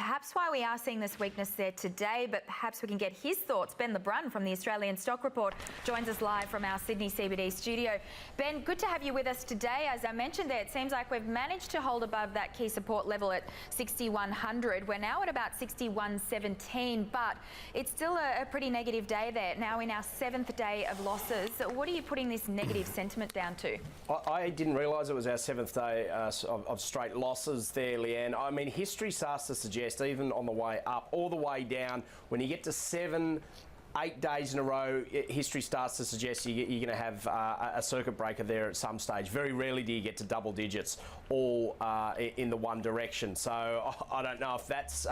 perhaps why we are seeing this weakness there today, but perhaps we can get his thoughts. Ben Brun from the Australian Stock Report joins us live from our Sydney CBD studio. Ben, good to have you with us today. As I mentioned there, it seems like we've managed to hold above that key support level at 6,100. We're now at about 6,117, but it's still a pretty negative day there. Now in our 7th day of losses. What are you putting this negative sentiment down to? I didn't realise it was our 7th day of straight losses there, Leanne. I mean, history starts to suggest, even on the way up, all the way down, when you get to 7-8 days in a row, history starts to suggest you're going to have a circuit breaker there at some stage. Very rarely do you get to double digits all in the one direction. So I don't know if that's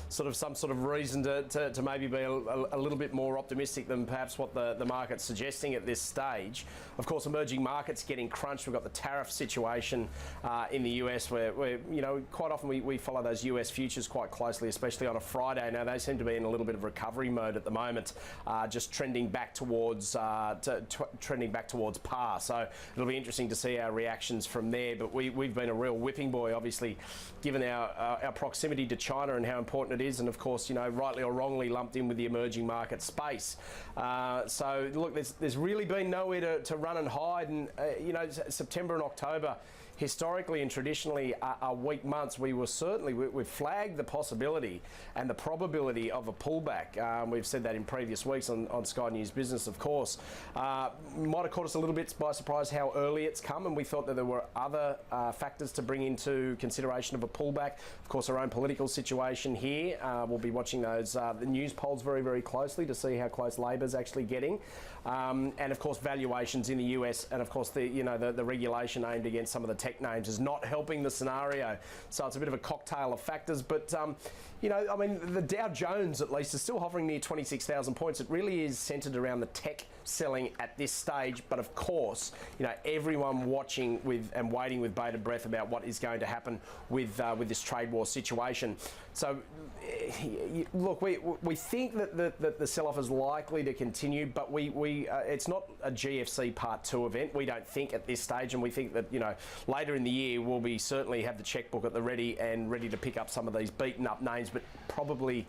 sort of some sort of reason to maybe be a little bit more optimistic than perhaps what the market's suggesting at this stage. Of course, emerging markets getting crunched. We've got the tariff situation in the US where you know, quite often we follow those US futures quite closely, especially on a Friday. Now they seem to be in a little bit of recovery mode at the moment. Just trending back towards par. So it'll be interesting to see our reactions from there. But we've been a real whipping boy, obviously, given our proximity to China and how important it is, and of course, you know, rightly or wrongly lumped in with the emerging market space. So look, there's really been nowhere to run and hide, and you know, September and October, historically and traditionally, are weak months. We've flagged the possibility and the probability of a pullback. We've said that in previous weeks on Sky News Business, of course. Might have caught us a little bit by surprise how early it's come, and we thought that there were other factors to bring into consideration of a pullback. Of course, our own political situation here. We'll be watching those the news polls very, very closely to see how close Labor's actually getting, and of course valuations in the US, and of course the regulation aimed against some of the tech names is not helping the scenario. So it's a bit of a cocktail of factors, but you know, I mean, the Dow Jones at least is still hovering near 26,000 points. It really is centered around the tech selling at this stage, but of course, you know, everyone watching and waiting with bated breath about what is going to happen with this trade war situation. So look, we think that the sell-off is likely to continue, but it's not a GFC Part 2 event, we don't think, at this stage, and we think that, you know, later in the year we'll be certainly have the checkbook at the ready and ready to pick up some of these beaten up names, but probably,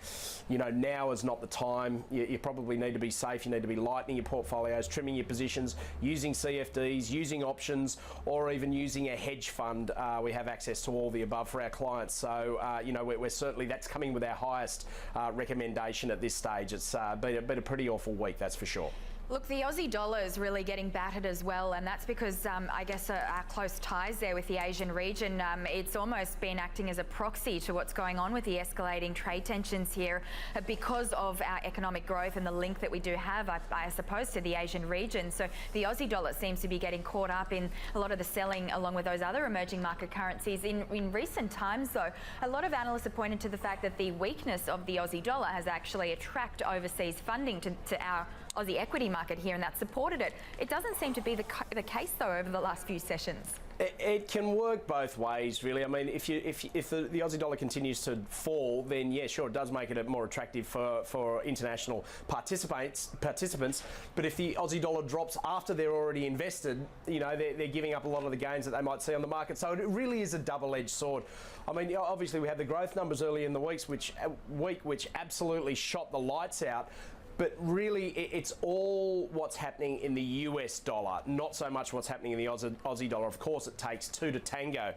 you know, now is not the time. You probably need to be safe, you need to be lightening your portfolios, trimming your positions, using CFDs, using options, or even using a hedge fund. We have access to all the above for our clients, so you know, we're certainly, that's coming with our highest recommendation at this stage. It's been a pretty awful week, that's for sure. Look, the Aussie dollar is really getting battered as well, and that's because I guess our close ties there with the Asian region. It's almost been acting as a proxy to what's going on with the escalating trade tensions here because of our economic growth and the link that we do have, I suppose, to the Asian region. So the Aussie dollar seems to be getting caught up in a lot of the selling along with those other emerging market currencies. In recent times, though, a lot of analysts have pointed to the fact that the weakness of the Aussie dollar has actually attracted overseas funding to our Aussie equity market here, and that supported it. It doesn't seem to be the case, though, over the last few sessions. It can work both ways, really. I mean, if the Aussie dollar continues to fall, then yeah, sure, it does make it more attractive for international participants. But if the Aussie dollar drops after they're already invested, you know, they're giving up a lot of the gains that they might see on the market. So it really is a double-edged sword. I mean, obviously we had the growth numbers early in the week, which absolutely shot the lights out. But really, it's all what's happening in the US dollar, not so much what's happening in the Aussie dollar. Of course, it takes two to tango.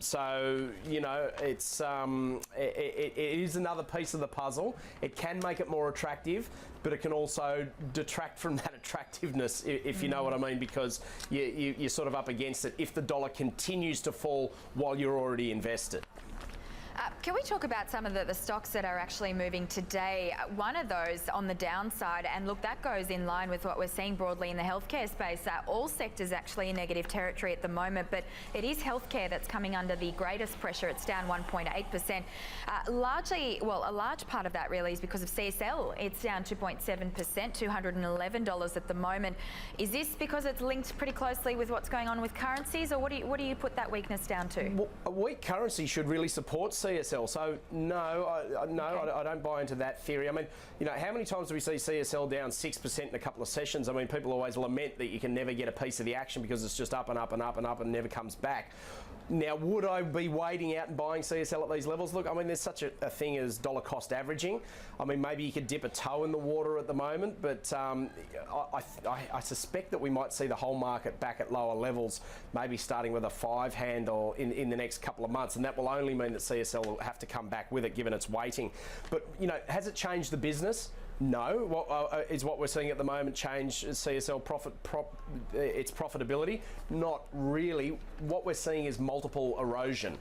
So, you know, it is another piece of the puzzle. It can make it more attractive, but it can also detract from that attractiveness, if you know what I mean, because you're sort of up against it if the dollar continues to fall while you're already invested. Can we talk about some of the stocks that are actually moving today? One of those on the downside, and look, that goes in line with what we're seeing broadly in the healthcare space. All sectors actually in negative territory at the moment, but it is healthcare that's coming under the greatest pressure. It's down 1.8%. Largely, well, a large part of that really is because of CSL. It's down 2.7%, $211 at the moment. Is this because it's linked pretty closely with what's going on with currencies, or what do you put that weakness down to? Well, a weak currency should really support CSL. So no, I don't buy into that theory. I mean, you know, how many times do we see CSL down 6% in a couple of sessions? I mean, people always lament that you can never get a piece of the action because it's just up and up and up and up and never comes back. Now, would I be waiting out and buying CSL at these levels? Look, I mean, there's such a thing as dollar cost averaging. I mean, maybe you could dip a toe in the water at the moment, but I suspect that we might see the whole market back at lower levels, maybe starting with a 5 handle in the next couple of months, and that will only mean that CSL will have to come back with it given its weighting. But, you know, has it changed the business? No. What we're seeing at the moment change CSL its profitability? Not really. What we're seeing is multiple erosion.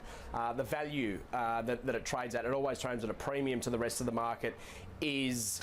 The value that it trades at, it always trades at a premium to the rest of the market, is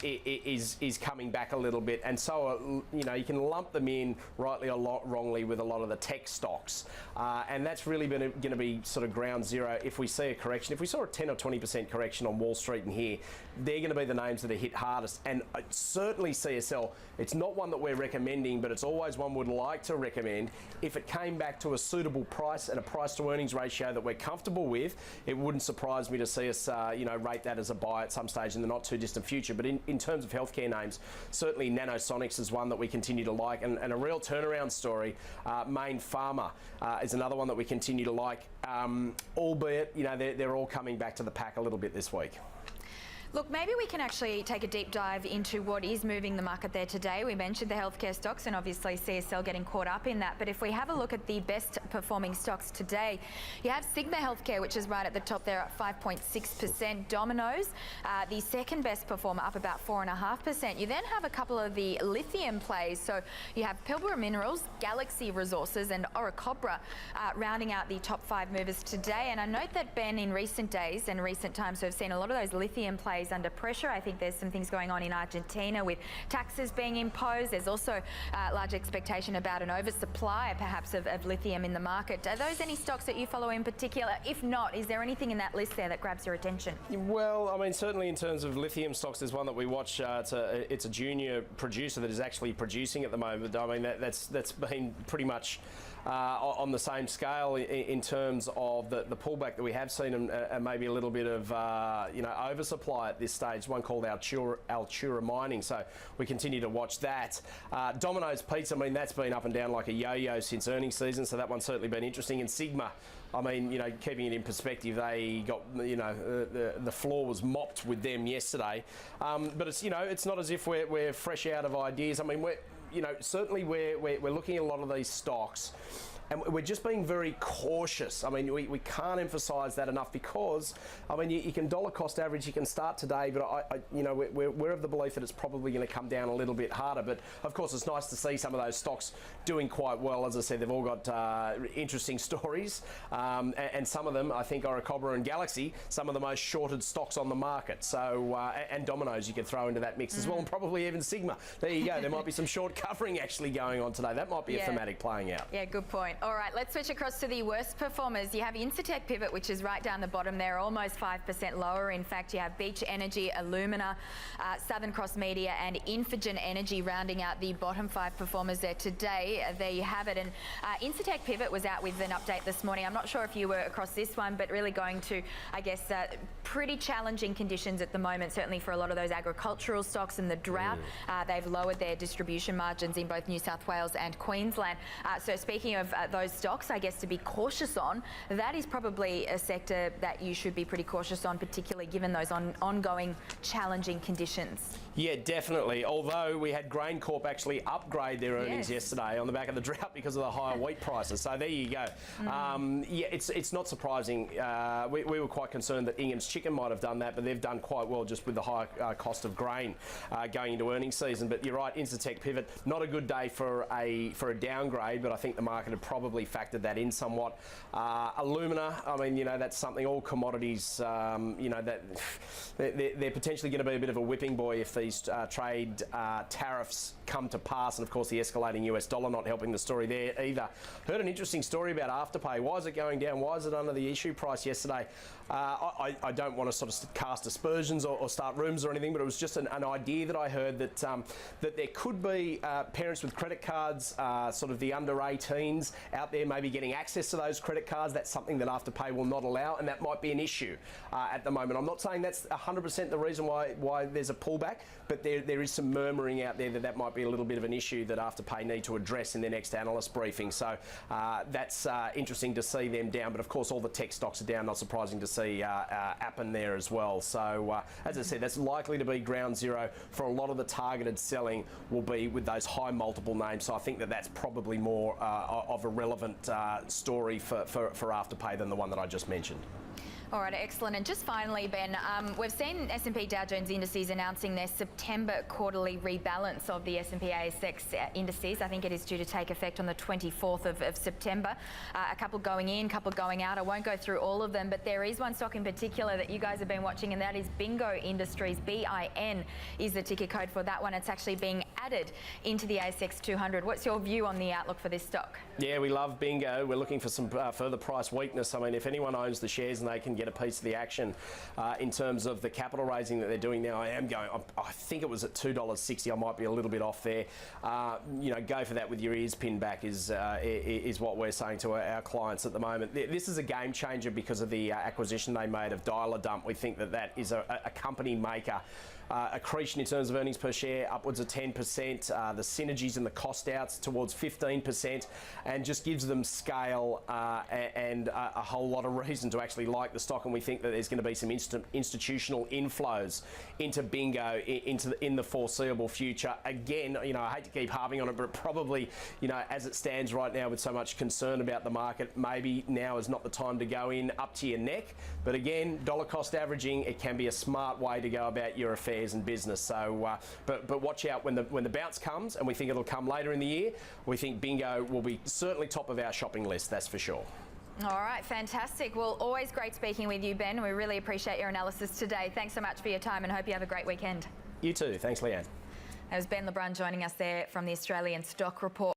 coming back a little bit, and so you know, you can lump them in rightly or wrongly with a lot of the tech stocks, and that's really going to be sort of ground zero if we see a correction. If we saw a 10 or 20% correction on Wall Street and here, they're going to be the names that are hit hardest. And certainly CSL, it's not one that we're recommending, but it's always one we'd like to recommend. If it came back to a suitable price and a price to earnings ratio that we're comfortable with, it wouldn't surprise me to see us you know, rate that as a buy at some stage in the not too distant future. But in terms of healthcare names, certainly Nanosonics is one that we continue to like, and a real turnaround story. Main Pharma is another one that we continue to like, albeit, you know, they're all coming back to the pack a little bit this week. Look, maybe we can actually take a deep dive into what is moving the market there today. We mentioned the healthcare stocks and obviously CSL getting caught up in that. But if we have a look at the best performing stocks today, you have Sigma Healthcare, which is right at the top there at 5.6%. Domino's, the second best performer, up about 4.5%. You then have a couple of the lithium plays. So you have Pilbara Minerals, Galaxy Resources and Orocobre rounding out the top 5 movers today. And I note that, Ben, in recent days and recent times, we've seen a lot of those lithium plays under pressure. I think there's some things going on in Argentina with taxes being imposed. There's also large expectation about an oversupply, perhaps, of lithium in the market. Are those any stocks that you follow in particular? If not, is there anything in that list there that grabs your attention? Well, I mean, certainly in terms of lithium stocks, there's one that we watch. It's a junior producer that is actually producing at the moment. I mean, that's been pretty much on the same scale in terms of the pullback that we have seen, and maybe a little bit of you know, oversupply at this stage. One called Altura Mining, so we continue to watch that. Domino's Pizza, I mean, that's been up and down like a yo-yo since earnings season, so that one's certainly been interesting. And Sigma, I mean, you know, keeping it in perspective, they got, you know, the floor was mopped with them yesterday, but it's, you know, it's not as if we're fresh out of ideas. I mean, you know, certainly we're looking at a lot of these stocks, and we're just being very cautious. I mean, we can't emphasise that enough, because, I mean, you can dollar cost average, you can start today, but you know, we're of the belief that it's probably going to come down a little bit harder. But of course, it's nice to see some of those stocks doing quite well. As I said, they've all got interesting stories, and some of them, I think, Orocobre and Galaxy, some of the most shorted stocks on the market. So, and Domino's you could throw into that mix as well, and probably even Sigma. There you go. There might be some short covering actually going on today. That might be a thematic playing out. Yeah, good point. All right, let's switch across to the worst performers. You have Incitec Pivot, which is right down the bottom there, almost 5% lower. In fact, you have Beach Energy, Illumina, Southern Cross Media and Infigen Energy rounding out the bottom 5 performers there today. There you have it. And Incitec Pivot was out with an update this morning. I'm not sure if you were across this one, but really going to, I guess, pretty challenging conditions at the moment, certainly for a lot of those agricultural stocks and the drought. They've lowered their distribution margins in both New South Wales and Queensland. So speaking of those stocks, I guess, to be cautious on, that is probably a sector that you should be pretty cautious on, particularly given those ongoing challenging conditions. Yeah, definitely. Although we had GrainCorp actually upgrade their earnings yesterday on the back of the drought because of the higher wheat prices. So there you go. Yeah, it's not surprising. We were quite concerned that Ingham's Chicken might have done that, but they've done quite well just with the high cost of grain going into earnings season. But you're right, Incitec Pivot, not a good day for a downgrade, but I think the market had probably factored that in somewhat. Illumina, I mean, you know, that's something, all commodities, you know, that they're potentially going to be a bit of a whipping boy if these trade tariffs come to pass, and of course the escalating US dollar not helping the story there either. Heard an interesting story about Afterpay. Why is it going down? Why is it under the issue price yesterday? I don't want to sort of cast aspersions or start rumours or anything, but it was just an idea that I heard that that there could be parents with credit cards, sort of the under 18s out there maybe getting access to those credit cards. That's something that Afterpay will not allow, and that might be an issue at the moment. I'm not saying that's 100% the reason why there's a pullback, but there is some murmuring out there that might be a little bit of an issue that Afterpay need to address in their next analyst briefing. So that's interesting to see them down. But of course, all the tech stocks are down. Not surprising to see Appen there as well. So as I said, that's likely to be ground zero for a lot of the targeted selling will be with those high multiple names. So I think that's probably more of a relevant story for Afterpay than the one that I just mentioned. All right, excellent. And just finally, Ben, we've seen S&P Dow Jones indices announcing their September quarterly rebalance of the S&P ASX indices. I think it is due to take effect on the 24th of September. A couple going in, a couple going out. I won't go through all of them, but there is one stock in particular that you guys have been watching, and that is Bingo Industries. BIN is the ticker code for that one. It's actually being added into the ASX 200. What's your view on the outlook for this stock? Yeah, we love Bingo. We're looking for some further price weakness. I mean, if anyone owns the shares and they can get a piece of the action in terms of the capital raising that they're doing now, I think it was at $2.60. I might be a little bit off there. Go for that with your ears pinned back is what we're saying to our clients at the moment. This is a game changer because of the acquisition they made of Dialer Dump. We think that is a company maker. Accretion in terms of earnings per share upwards of 10%, the synergies and the cost outs towards 15%, and just gives them scale and a whole lot of reason to actually like the stock. And we think that there's going to be some institutional inflows into Bingo in the foreseeable future. Again, I hate to keep harping on it, but probably, as it stands right now with so much concern about the market, maybe now is not the time to go in up to your neck. But again, dollar cost averaging, it can be a smart way to go about your affairs and business. So, but watch out when the bounce comes, and we think it'll come later in the year. We think Bingo will be certainly top of our shopping list, that's for sure. All right, fantastic. Well, always great speaking with you, Ben. We really appreciate your analysis today. Thanks so much for your time, and hope you have a great weekend. You too. Thanks, Leanne. That was Ben Brun joining us there from the Australian Stock Report.